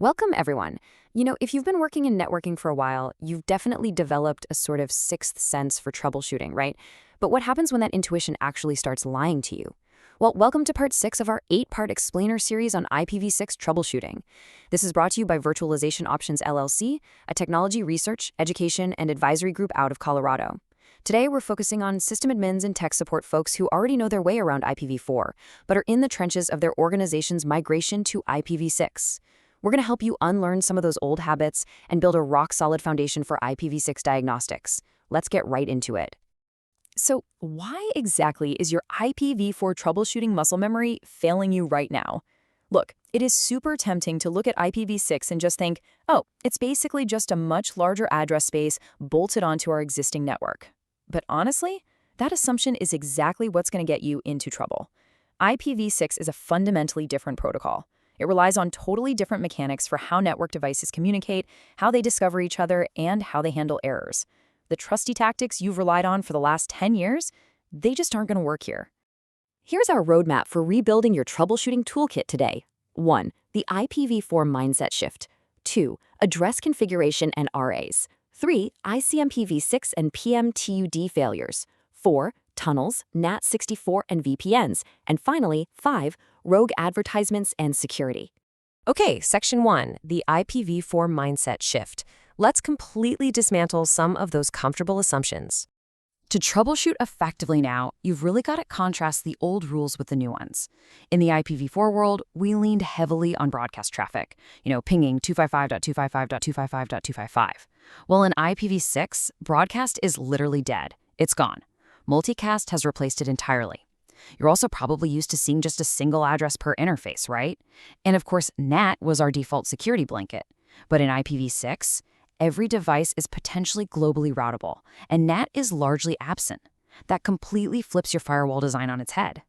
Welcome, everyone. If you've been working in networking for a while, you've definitely developed a sort of sixth sense for troubleshooting, right? But what happens when that intuition actually starts lying to you? Well, welcome to part 6 of our 8-part explainer series on IPv6 troubleshooting. This is brought to you by Virtualization Options LLC, a technology research, education, and advisory group out of Colorado. Today, we're focusing on system admins and tech support folks who already know their way around IPv4, but are in the trenches of their organization's migration to IPv6. We're going to help you unlearn some of those old habits and build a rock-solid foundation for IPv6 diagnostics. Let's get right into it. So, why exactly is your IPv4 troubleshooting muscle memory failing you right now? Look, it is super tempting to look at IPv6 and just think, oh, it's basically just a much larger address space bolted onto our existing network. But honestly, that assumption is exactly what's going to get you into trouble. IPv6 is a fundamentally different protocol. It relies on totally different mechanics for how network devices communicate, how they discover each other, and how they handle errors. The trusty tactics you've relied on for the last 10 years, they just aren't going to work here. Here's our roadmap for rebuilding your troubleshooting toolkit today. 1. The IPv4 mindset shift. 2. Address configuration and RAs. 3. ICMPv6 and PMTUD failures. 4. Tunnels, NAT64, and VPNs. And finally, 5. Rogue advertisements and security. Okay, Section 1, the IPv4 mindset shift. Let's completely dismantle some of those comfortable assumptions. To troubleshoot effectively now, you've really got to contrast the old rules with the new ones. In the IPv4 world, we leaned heavily on broadcast traffic, pinging 255.255.255.255. Well, in IPv6, broadcast is literally dead. It's gone. Multicast has replaced it entirely. You're also probably used to seeing just a single address per interface, right? And of course, NAT was our default security blanket. But in IPv6, every device is potentially globally routable, and NAT is largely absent. That completely flips your firewall design on its head.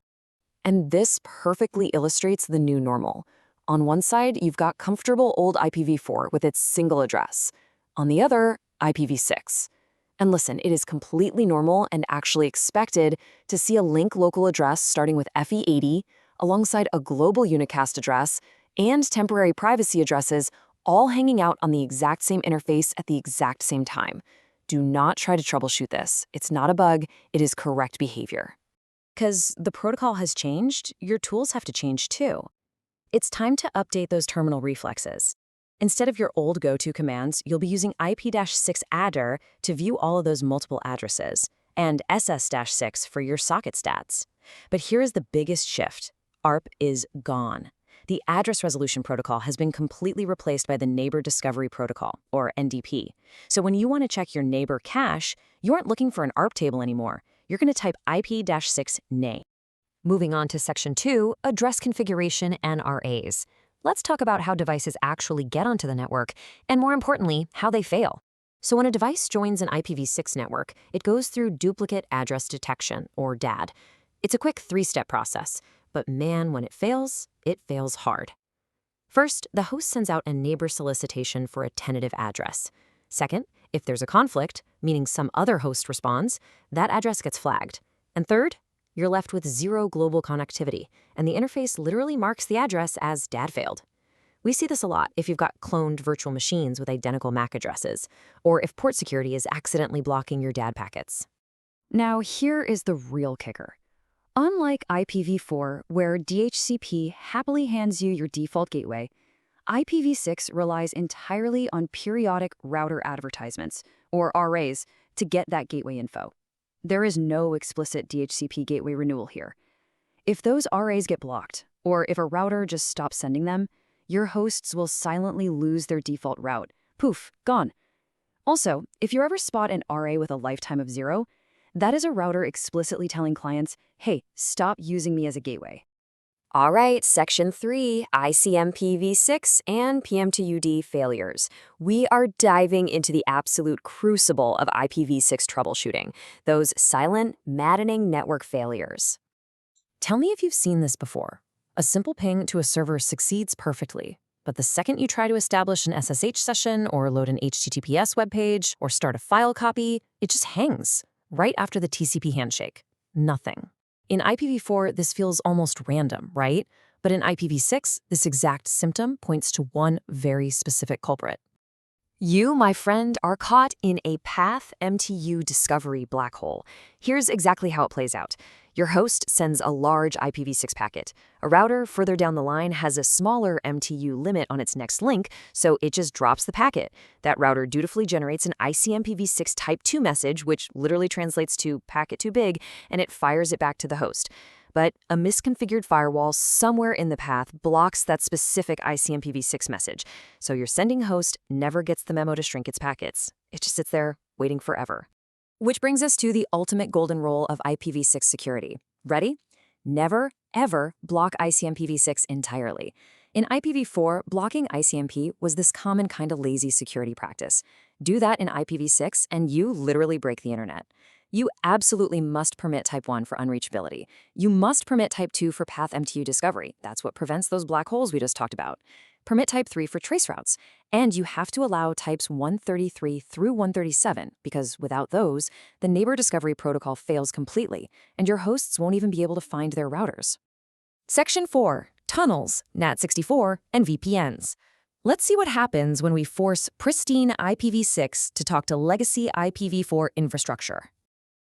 And this perfectly illustrates the new normal. On one side, you've got comfortable old IPv4 with its single address. On the other, IPv6. And listen, it is completely normal and actually expected to see a link local address starting with FE80 alongside a global unicast address and temporary privacy addresses all hanging out on the exact same interface at the exact same time. Do not try to troubleshoot this. It's not a bug, it is correct behavior. Because the protocol has changed, your tools have to change too. It's time to update those terminal reflexes. Instead of your old go-to commands, you'll be using IP-6 adder to view all of those multiple addresses, and SS-6 for your socket stats. But here is the biggest shift. ARP is gone. The Address Resolution Protocol has been completely replaced by the Neighbor Discovery Protocol, or NDP. So when you want to check your neighbor cache, you aren't looking for an ARP table anymore. You're going to type IP-6 NA. Moving on to Section 2, Address Configuration and RAs. Let's talk about how devices actually get onto the network, and more importantly, how they fail. So when a device joins an IPv6 network, it goes through Duplicate Address Detection, or DAD. It's a quick 3-step process, but man, when it fails hard. First, the host sends out a neighbor solicitation for a tentative address. Second, if there's a conflict, meaning some other host responds, that address gets flagged. And third, you're left with 0 global connectivity, and the interface literally marks the address as DAD failed. We see this a lot if you've got cloned virtual machines with identical MAC addresses, or if port security is accidentally blocking your DAD packets. Now, here is the real kicker. Unlike IPv4, where DHCP happily hands you your default gateway, IPv6 relies entirely on periodic router advertisements, or RAs, to get that gateway info. There is no explicit DHCP gateway renewal here. If those RAs get blocked, or if a router just stops sending them, your hosts will silently lose their default route. Poof, gone. Also, if you ever spot an RA with a lifetime of 0, that is a router explicitly telling clients, hey, stop using me as a gateway. All right, Section 3, ICMPv6 and PMTUD failures. We are diving into the absolute crucible of IPv6 troubleshooting, those silent, maddening network failures. Tell me if you've seen this before. A simple ping to a server succeeds perfectly, but the second you try to establish an SSH session or load an HTTPS web page or start a file copy, it just hangs right after the TCP handshake. Nothing. In IPv4, this feels almost random, right? But in IPv6, this exact symptom points to one very specific culprit. You, my friend, are caught in a path MTU discovery black hole. Here's exactly how it plays out. Your host sends a large IPv6 packet. A router further down the line has a smaller MTU limit on its next link, so it just drops the packet. That router dutifully generates an ICMPv6 Type 2 message, which literally translates to packet too big, and it fires it back to the host. But a misconfigured firewall somewhere in the path blocks that specific ICMPv6 message, so your sending host never gets the memo to shrink its packets. It just sits there, waiting forever. Which brings us to the ultimate golden rule of IPv6 security. Ready? Never, ever block ICMPv6 entirely. In IPv4, blocking ICMP was this common kind of lazy security practice. Do that in IPv6 and you literally break the internet. You absolutely must permit Type 1 for unreachability. You must permit Type 2 for path MTU discovery. That's what prevents those black holes we just talked about. Permit Type 3 for trace routes. And you have to allow Types 133 through 137, because without those, the neighbor discovery protocol fails completely, and your hosts won't even be able to find their routers. Section 4. Tunnels, NAT64, and VPNs. Let's see what happens when we force pristine IPv6 to talk to legacy IPv4 infrastructure.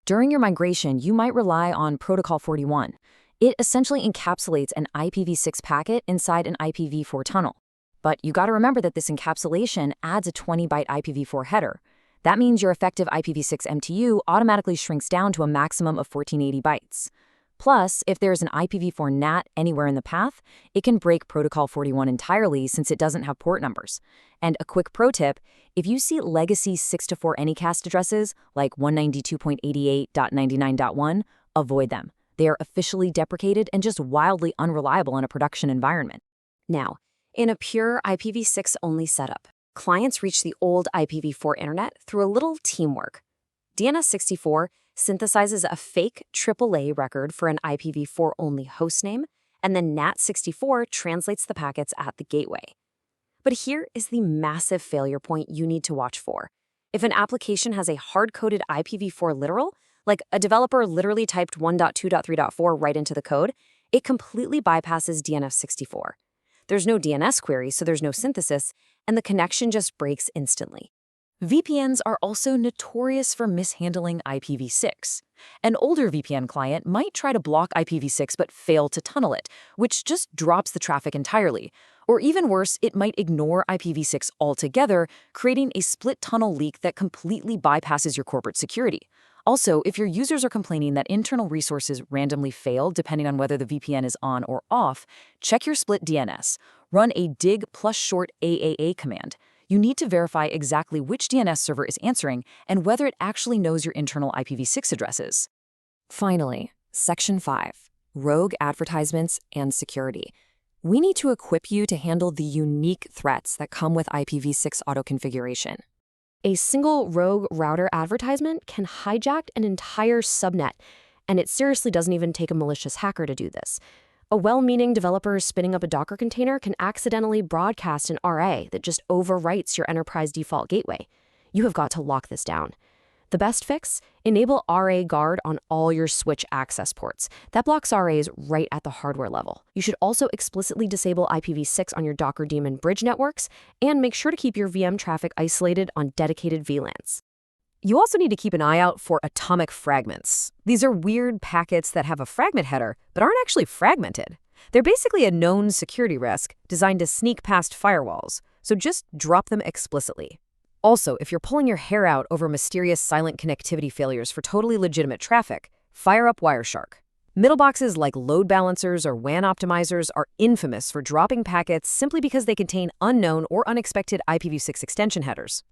During your migration, you might rely on Protocol 41. It essentially encapsulates an IPv6 packet inside an IPv4 tunnel. But you gotta remember that this encapsulation adds a 20-byte IPv4 header. That means your effective IPv6 MTU automatically shrinks down to a maximum of 1480 bytes. Plus, if there's an IPv4 NAT anywhere in the path, it can break Protocol 41 entirely since it doesn't have port numbers. And a quick pro tip, if you see legacy 6-4 Anycast addresses like 192.88.99.1, avoid them. They are officially deprecated and just wildly unreliable in a production environment. Now, in a pure IPv6 only setup, clients reach the old IPv4 internet through a little teamwork. DNS64 synthesizes a fake AAA record for an IPv4 only hostname, and then NAT64 translates the packets at the gateway. But here is the massive failure point you need to watch for. If an application has a hard-coded IPv4 literal, like a developer literally typed 1.2.3.4 right into the code, it completely bypasses DNS64. There's no DNS query, so there's no synthesis, and the connection just breaks instantly. VPNs are also notorious for mishandling IPv6. An older VPN client might try to block IPv6 but fail to tunnel it, which just drops the traffic entirely. Or even worse, it might ignore IPv6 altogether, creating a split tunnel leak that completely bypasses your corporate security. Also, if your users are complaining that internal resources randomly fail depending on whether the VPN is on or off, check your split DNS. Run a dig plus short AAA command. You need to verify exactly which DNS server is answering and whether it actually knows your internal IPv6 addresses. Finally, Section 5, Rogue Advertisements and Security. We need to equip you to handle the unique threats that come with IPv6 auto-configuration. A single rogue router advertisement can hijack an entire subnet, and it seriously doesn't even take a malicious hacker to do this. A well-meaning developer spinning up a Docker container can accidentally broadcast an RA that just overwrites your enterprise default gateway. You have got to lock this down. The best fix? Enable RA Guard on all your switch access ports. That blocks RAs right at the hardware level. You should also explicitly disable IPv6 on your Docker daemon bridge networks, and make sure to keep your VM traffic isolated on dedicated VLANs. You also need to keep an eye out for atomic fragments. These are weird packets that have a fragment header, but aren't actually fragmented. They're basically a known security risk designed to sneak past firewalls, so just drop them explicitly. Also, if you're pulling your hair out over mysterious silent connectivity failures for totally legitimate traffic, fire up Wireshark. Middle boxes like load balancers or WAN optimizers are infamous for dropping packets simply because they contain unknown or unexpected IPv6 extension headers.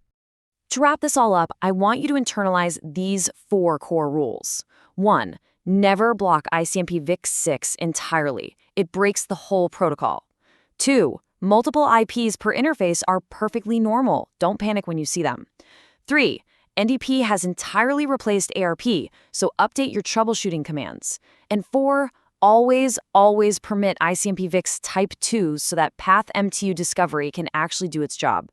To wrap this all up, I want you to internalize these 4 core rules. 1. Never block ICMPv6 entirely. It breaks the whole protocol. 2. Multiple IPs per interface are perfectly normal. Don't panic when you see them. 3. NDP has entirely replaced ARP, so update your troubleshooting commands. And 4. Always permit ICMPv6 Type 2 so that path MTU discovery can actually do its job.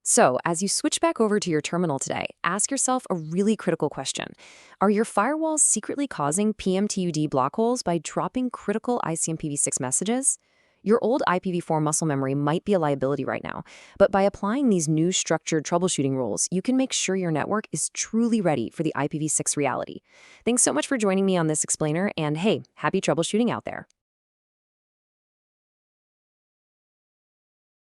So, as you switch back over to your terminal today, ask yourself a really critical question. Are your firewalls secretly causing PMTUD block holes by dropping critical ICMPv6 messages? Your old IPv4 muscle memory might be a liability right now, but by applying these new structured troubleshooting rules, you can make sure your network is truly ready for the IPv6 reality. Thanks so much for joining me on this explainer, and hey, happy troubleshooting out there.